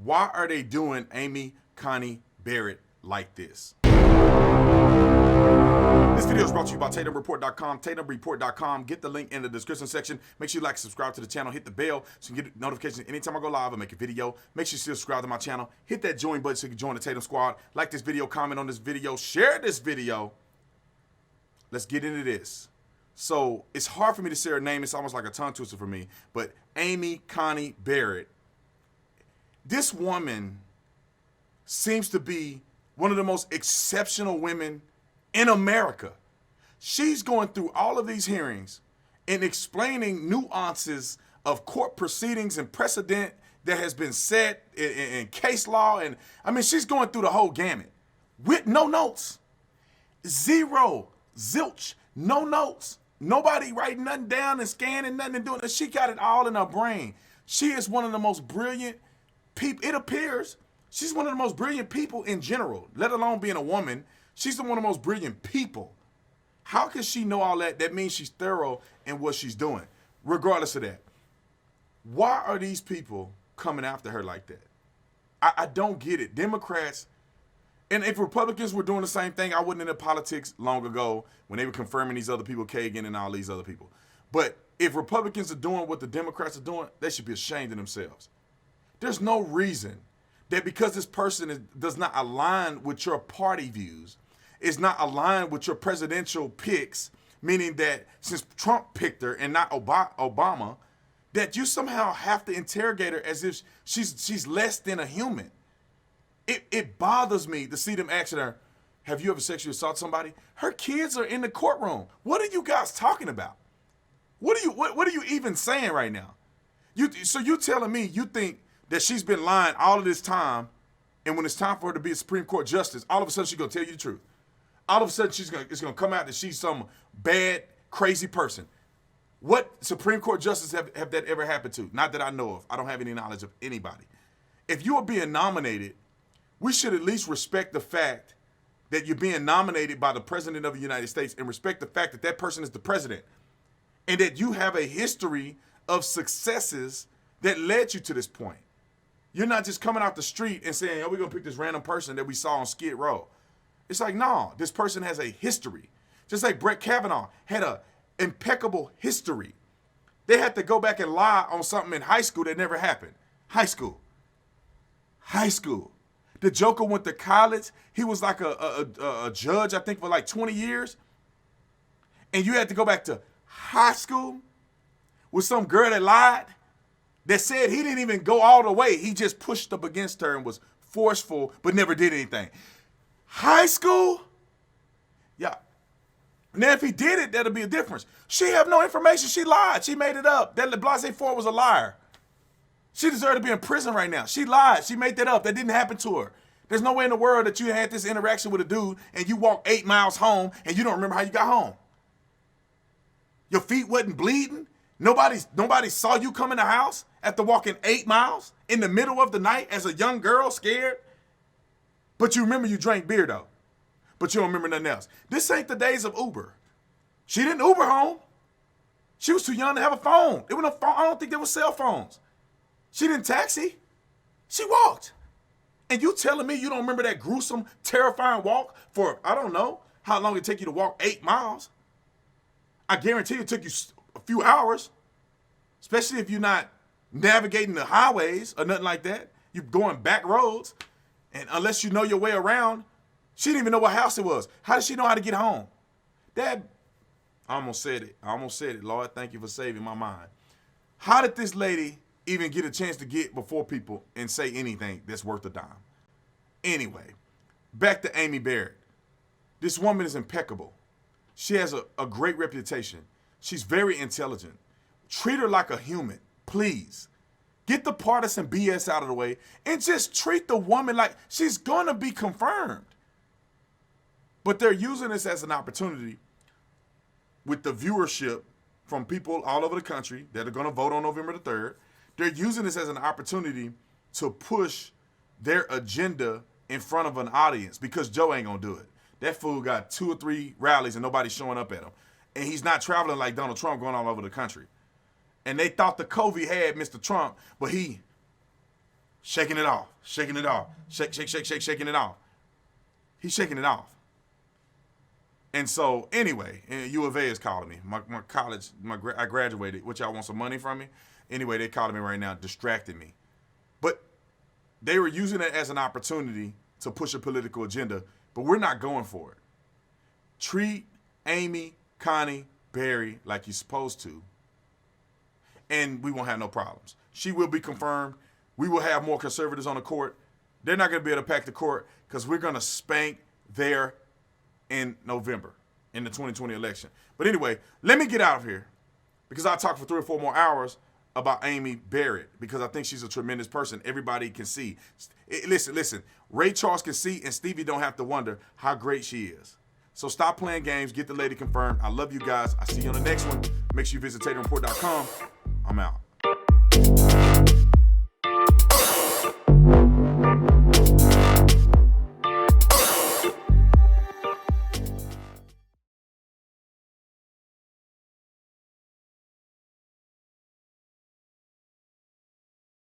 Why are they doing Amy Coney Barrett like this? This video is brought to you by TatumReport.com. TatumReport.com. Get the link in the description section. Make sure you like, subscribe to the channel, hit the bell so you can get notifications anytime I go live or make a video. Make sure you subscribe to my channel. Hit that join button so you can join the Tatum Squad. Like this video, comment on this video, share this video. Let's get into this. So it's hard for me to say her name. It's almost like a tongue twister for me. But Amy Coney Barrett, this woman seems to be one of the most exceptional women in America. She's going through all of these hearings and explaining nuances of court proceedings and precedent that has been set in case law. And I mean, she's going through the whole gamut with no notes. Zero, zilch, no notes. Nobody writing nothing down and scanning nothing and doing it. She got it all in her brain. She is one of the most brilliant people. It appears she's one of the most brilliant people in general, let alone being a woman. She's one of the most brilliant people. How can she know all that? That means she's thorough in what she's doing. Regardless of that, why are these people coming after her like that? I don't get it. Democrats, and if Republicans were doing the same thing, I wouldn't into politics long ago when they were confirming these other people, Kagan and all these other people. But if Republicans are doing what the Democrats are doing, they should be ashamed of themselves. There's no reason that because this person does not align with your party views, is not aligned with your presidential picks, meaning that since Trump picked her and not Obama, that you somehow have to interrogate her as if she's less than a human. It bothers me to see them asking her, have you ever sexually assaulted somebody? Her kids are in the courtroom. What are you guys talking about? What are you even saying right now? So you telling me you think that she's been lying all of this time, and when it's time for her to be a Supreme Court justice, all of a sudden she's gonna tell you the truth. All of a sudden it's gonna come out that she's some bad, crazy person. What Supreme Court justice have that ever happened to? Not that I know of. I don't have any knowledge of anybody. If you are being nominated, we should at least respect the fact that you're being nominated by the President of the United States and respect the fact that that person is the president and that you have a history of successes that led you to this point. You're not just coming out the street and saying, oh, we're going to pick this random person that we saw on Skid Row. It's like, no, this person has a history. Just like Brett Kavanaugh had an impeccable history. They had to go back and lie on something in high school that never happened. High school. The Joker went to college. He was like a judge, I think, for like 20 years. And you had to go back to high school with some girl that lied, that said he didn't even go all the way. He just pushed up against her and was forceful, but never did anything. High school? Yeah. Now, if he did it, that'll be a difference. She have no information. She lied. She made it up. That Blasey Ford was a liar. She deserved to be in prison right now. She lied. She made that up. That didn't happen to her. There's no way in the world that you had this interaction with a dude and you walked 8 miles home and you don't remember how you got home. Your feet wasn't bleeding. Nobody saw you come in the house after walking 8 miles in the middle of the night as a young girl, scared. But you remember you drank beer, though. But you don't remember nothing else. This ain't the days of Uber. She didn't Uber home. She was too young to have a phone. There was no phone. I don't think there were cell phones. She didn't taxi. She walked. And you telling me you don't remember that gruesome, terrifying walk for, I don't know, how long it take you to walk 8 miles? I guarantee it took you a few hours, especially if you're not navigating the highways or nothing like that. You're going back roads. And unless you know your way around, she didn't even know what house it was. How did she know how to get home? Dad, I almost said it. Lord, thank you for saving my mind. How did this lady even get a chance to get before people and say anything that's worth a dime? Anyway, back to Amy Barrett. This woman is impeccable. She has a great reputation. She's very intelligent. Treat her like a human, please. Get the partisan BS out of the way and just treat the woman like she's going to be confirmed. But they're using this as an opportunity with the viewership from people all over the country that are going to vote on November the 3rd. They're using this as an opportunity to push their agenda in front of an audience because Joe ain't going to do it. That fool got 2 or 3 rallies and nobody's showing up at him. And he's not traveling like Donald Trump going all over the country. And they thought the COVID had Mr. Trump, but he shaking it off, shaking it off, shaking it off. He's shaking it off. And so, anyway, U of A is calling me. My college, I graduated. What, y'all want some money from me? Anyway, they calling me right now, distracting me. But they were using it as an opportunity to push a political agenda, but we're not going for it. Treat Amy Coney Barry like you're supposed to, and we won't have no problems. She will be confirmed. We will have more conservatives on the court. They're not going to be able to pack the court because we're going to spank their in November in the 2020 election. But anyway, let me get out of here because I'll talk for 3 or 4 more hours about Amy Barrett because I think she's a tremendous person. Everybody can see. Listen, Ray Charles can see and Stevie don't have to wonder how great she is. So stop playing games. Get the lady confirmed. I love you guys. I'll see you on the next one. Make sure you visit TatumReport.com. I'm out.